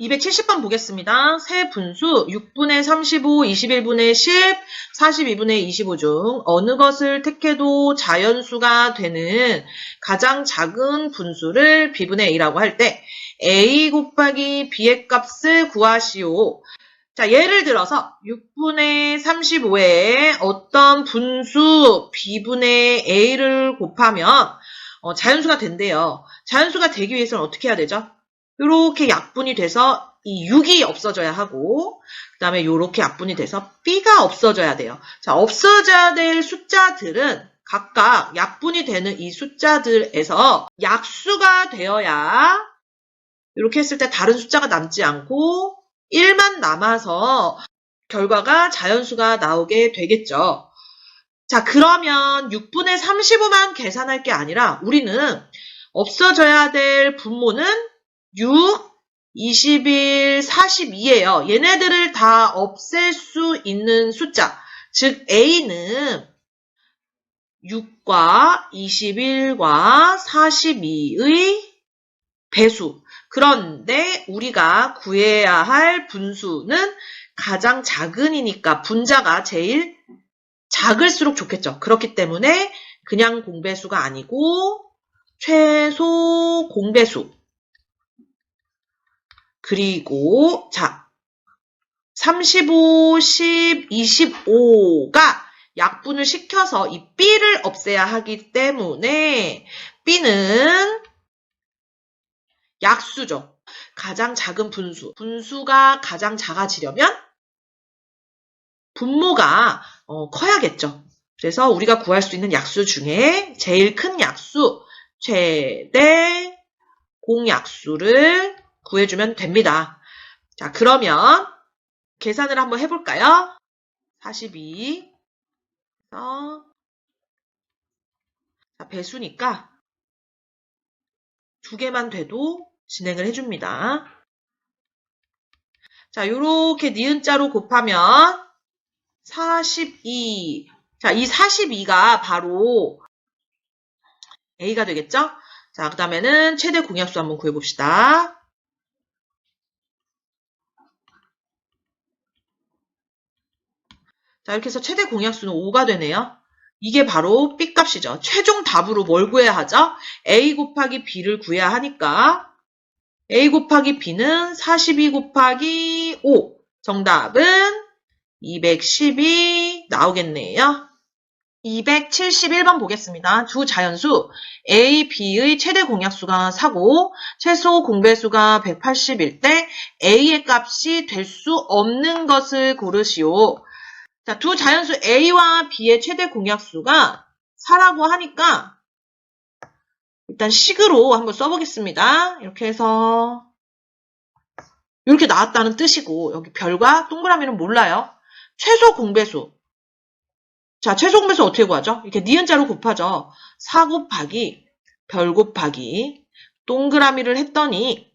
270번 보겠습니다. 세 분수 6분의 35, 21분의 10, 42분의 25 중 어느 것을 택해도 자연수가 되는 가장 작은 분수를 b분의 a라고 할 때 a 곱하기 b의 값을 구하시오. 자, 예를 들어서 6분의 35에 어떤 분수 b분의 a를 곱하면 자연수가 된대요. 자연수가 되기 위해서는 어떻게 해야 되죠? 요렇게 약분이 돼서 이 6이 없어져야 하고 그 다음에 요렇게 약분이 돼서 b가 없어져야 돼요. 자, 없어져야 될 숫자들은 각각 약분이 되는 이 숫자들에서 약수가 되어야 이렇게 했을 때 다른 숫자가 남지 않고 1만 남아서 결과가 자연수가 나오게 되겠죠. 자, 그러면 6분의 35만 계산할 게 아니라 우리는 없어져야 될 분모는 6, 21, 42예요. 얘네들을 다 없앨 수 있는 숫자. 즉 A는 6과 21과 42의 배수. 그런데 우리가 구해야 할 분수는 가장 작은이니까 분자가 제일 작을수록 좋겠죠. 그렇기 때문에 그냥 공배수가 아니고 최소 공배수. 그리고 자 35, 10, 25가 약분을 시켜서 이 B를 없애야 하기 때문에 B는 약수죠. 가장 작은 분수. 분수가 가장 작아지려면 분모가 커야겠죠. 그래서 우리가 구할 수 있는 약수 중에 제일 큰 약수, 최대 공약수를 구해주면 됩니다. 자, 그러면 계산을 한번 해볼까요? 42. 자, 배수니까 두 개만 돼도 진행을 해줍니다. 자, 요렇게 니은자로 곱하면 42. 자, 이 42가 바로 A가 되겠죠? 자, 그 다음에는 최대 공약수 한번 구해봅시다. 자, 이렇게 해서 최대 공약수는 5가 되네요. 이게 바로 B 값이죠. 최종 답으로 뭘 구해야 하죠? A 곱하기 B를 구해야 하니까 A 곱하기 B는 42 곱하기 5. 정답은 212 나오겠네요. 271번 보겠습니다. 두 자연수 A, B의 최대 공약수가 4고 최소 공배수가 180일 때 A의 값이 될 수 없는 것을 고르시오. 자, 두 자연수 A와 B의 최대 공약수가 4라고 하니까 일단 식으로 한번 써보겠습니다. 이렇게 해서 이렇게 나왔다는 뜻이고 여기 별과 동그라미는 몰라요. 최소 공배수. 자, 최소 공배수 어떻게 구하죠? 이렇게 니은자로 곱하죠. 4 곱하기 별 곱하기 동그라미를 했더니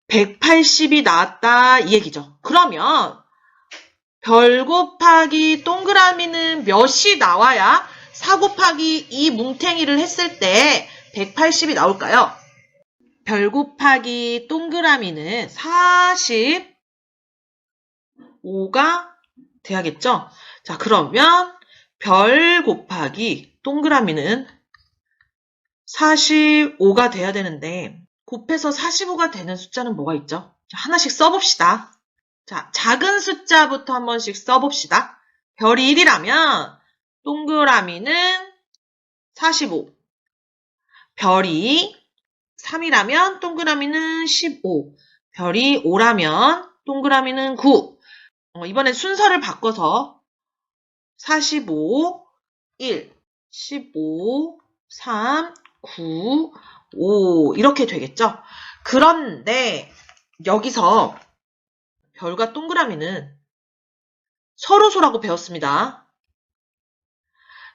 180이 나왔다 이 얘기죠. 그러면 별 곱하기 동그라미는 몇이 나와야 4 곱하기 이 뭉탱이를 했을 때 180이 나올까요? 별 곱하기 동그라미는 45가 돼야겠죠? 자, 그러면 별 곱하기 동그라미는 45가 돼야 되는데 곱해서 45가 되는 숫자는 뭐가 있죠? 자, 하나씩 써봅시다. 자, 작은 숫자부터 한 번씩 써봅시다. 별이 1이라면 동그라미는 45. 별이 3이라면 동그라미는 15. 별이 5라면 동그라미는 9. 이번엔 순서를 바꿔서 45, 1, 15, 3, 9, 5 이렇게 되겠죠? 그런데 여기서 별과 동그라미는 서로소라고 배웠습니다.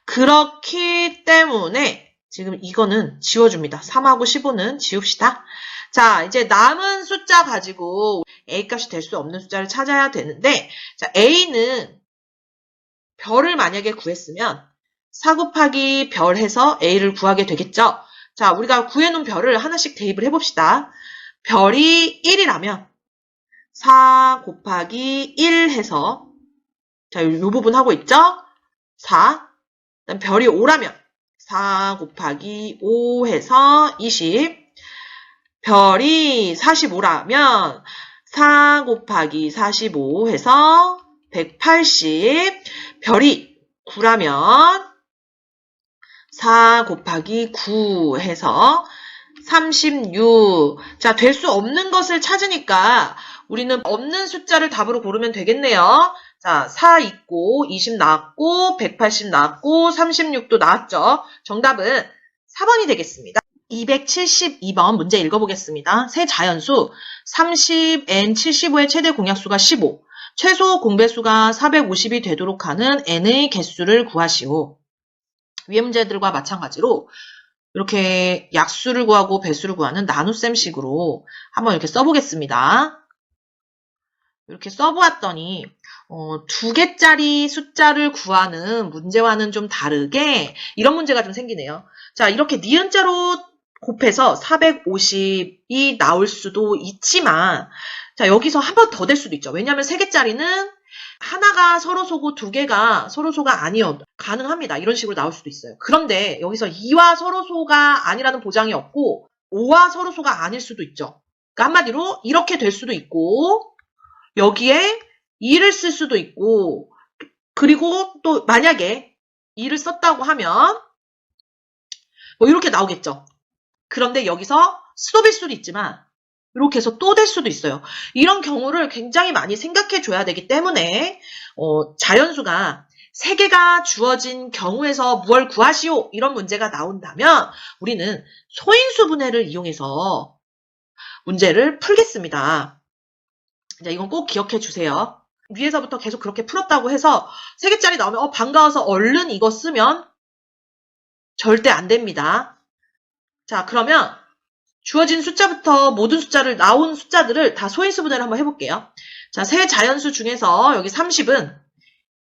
그렇기 때문에 지금 이거는 지워줍니다. 3하고 15는 지웁시다. 자, 이제 남은 숫자 가지고 A값이 될 수 없는 숫자를 찾아야 되는데 자, A는 별을 만약에 구했으면 4 곱하기 별 해서 A를 구하게 되겠죠. 자, 우리가 구해놓은 별을 하나씩 대입을 해봅시다. 별이 1이라면 4 곱하기 1 해서 자, 요 부분 하고 있죠? 4. 그다음 별이 5라면 4 곱하기 5 해서 20. 별이 45라면 4 곱하기 45 해서 180. 별이 9라면 4 곱하기 9 해서 36. 자, 될 수 없는 것을 찾으니까 우리는 없는 숫자를 답으로 고르면 되겠네요. 자, 4 있고 20 나왔고 180 나왔고 36도 나왔죠. 정답은 4번이 되겠습니다. 272번 문제 읽어보겠습니다. 세 자연수 30n75의 최대 공약수가 15, 최소 공배수가 450이 되도록 하는 n의 개수를 구하시오. 위의 문제들과 마찬가지로 이렇게 약수를 구하고 배수를 구하는 나눗셈식으로 한번 이렇게 써보겠습니다. 이렇게 써보았더니 2개짜리 숫자를 구하는 문제와는 좀 다르게 이런 문제가 좀 생기네요. 자, 이렇게 니은자로 곱해서 450이 나올 수도 있지만 자, 여기서 한 번 더 될 수도 있죠. 왜냐하면 3개짜리는 하나가 서로소고 2개가 서로소가 아니어도 가능합니다. 이런 식으로 나올 수도 있어요. 그런데 여기서 2와 서로소가 아니라는 보장이 없고 5와 서로소가 아닐 수도 있죠. 그러니까 한마디로 이렇게 될 수도 있고 여기에 2를 쓸 수도 있고 그리고 또 만약에 2를 썼다고 하면 뭐 이렇게 나오겠죠. 그런데 여기서 스톱일 수도 있지만 이렇게 해서 또 될 수도 있어요. 이런 경우를 굉장히 많이 생각해 줘야 되기 때문에 자연수가 3개가 주어진 경우에서 무엇을 구하시오 이런 문제가 나온다면 우리는 소인수분해를 이용해서 문제를 풀겠습니다. 자, 이건 꼭 기억해 주세요. 위에서부터 계속 그렇게 풀었다고 해서 3개짜리 나오면 반가워서 얼른 이거 쓰면 절대 안 됩니다. 자, 그러면 주어진 숫자부터 모든 숫자를 나온 숫자들을 다 소인수분해를 한번 해볼게요. 자, 세 자연수 중에서 여기 30은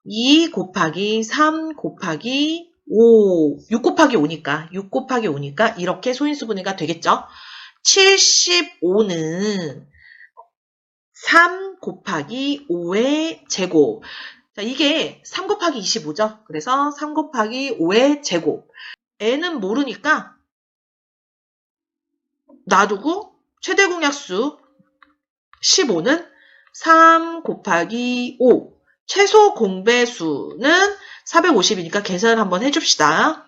2 곱하기 3 곱하기 5, 6 곱하기 5니까 6 곱하기 5니까 이렇게 소인수분해가 되겠죠. 75는 3 곱하기 5의 제곱. 자, 이게 3 곱하기 25죠. 그래서 3 곱하기 5의 제곱. n은 모르니까 놔두고 최대 공약수 15는 3 곱하기 5. 최소 공배수는 450이니까 계산을 한번 해줍시다.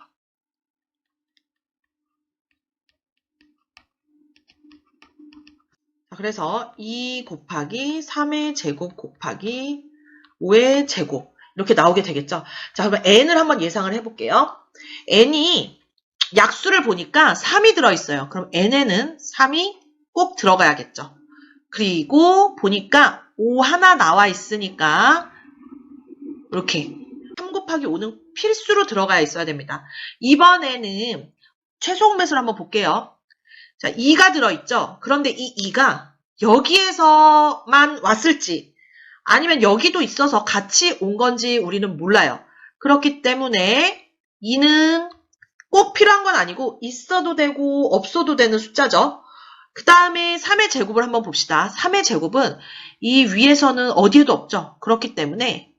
그래서 2 곱하기 3의 제곱 곱하기 5의 제곱 이렇게 나오게 되겠죠. 자, 그럼 n을 한번 예상을 해볼게요. n이 약수를 보니까 3이 들어있어요. 그럼 n에는 3이 꼭 들어가야겠죠. 그리고 보니까 5 하나 나와 있으니까 이렇게 3 곱하기 5는 필수로 들어가야 있어야 됩니다. 이번에는 최소 공배수를 한번 볼게요. 자, 2가 들어있죠. 그런데 이 2가 여기에서만 왔을지 아니면 여기도 있어서 같이 온 건지 우리는 몰라요. 그렇기 때문에 2는 꼭 필요한 건 아니고 있어도 되고 없어도 되는 숫자죠. 그 다음에 3의 제곱을 한번 봅시다. 3의 제곱은 이 위에서는 어디에도 없죠. 그렇기 때문에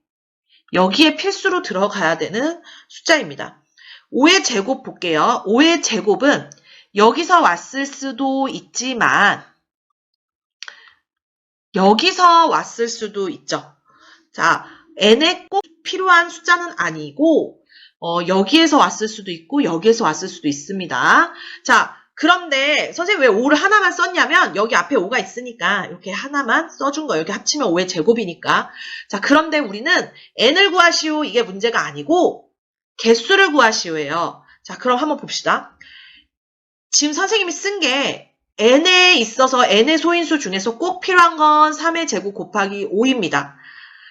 여기에 필수로 들어가야 되는 숫자입니다. 5의 제곱 볼게요. 5의 제곱은 여기서 왔을 수도 있지만 여기서 왔을 수도 있죠. 자, n에 꼭 필요한 숫자는 아니고 여기에서 왔을 수도 있고 여기에서 왔을 수도 있습니다. 자, 그런데 선생님 왜 5를 하나만 썼냐면 여기 앞에 5가 있으니까 이렇게 하나만 써준 거예요. 이렇게 합치면 5의 제곱이니까. 자, 그런데 우리는 n을 구하시오 이게 문제가 아니고 개수를 구하시오예요. 자, 그럼 한번 봅시다. 지금 선생님이 쓴 게 n에 있어서 n의 소인수 중에서 꼭 필요한 건 3의 제곱 곱하기 5입니다.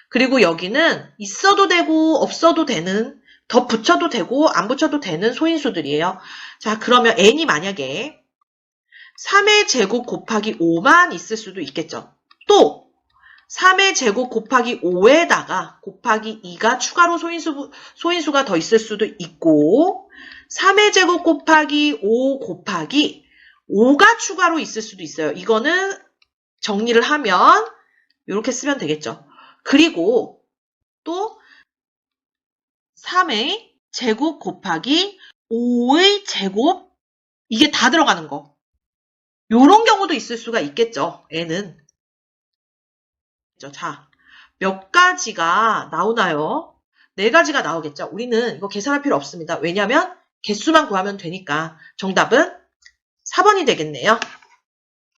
그리고 여기는 있어도 되고 없어도 되는 더 붙여도 되고 안 붙여도 되는 소인수들이에요. 자, 그러면 n이 만약에 3의 제곱 곱하기 5만 있을 수도 있겠죠. 또 3의 제곱 곱하기 5에다가 곱하기 2가 추가로 소인수가 더 있을 수도 있고 3의 제곱 곱하기 5 곱하기 5가 추가로 있을 수도 있어요. 이거는 정리를 하면 이렇게 쓰면 되겠죠. 그리고 또 3의 제곱 곱하기 5의 제곱 이게 다 들어가는 거. 요런 경우도 있을 수가 있겠죠. N은. 자, 몇 가지가 나오나요? 4가지가 나오겠죠. 우리는 이거 계산할 필요 없습니다. 왜냐하면 개수만 구하면 되니까 정답은 4번이 되겠네요.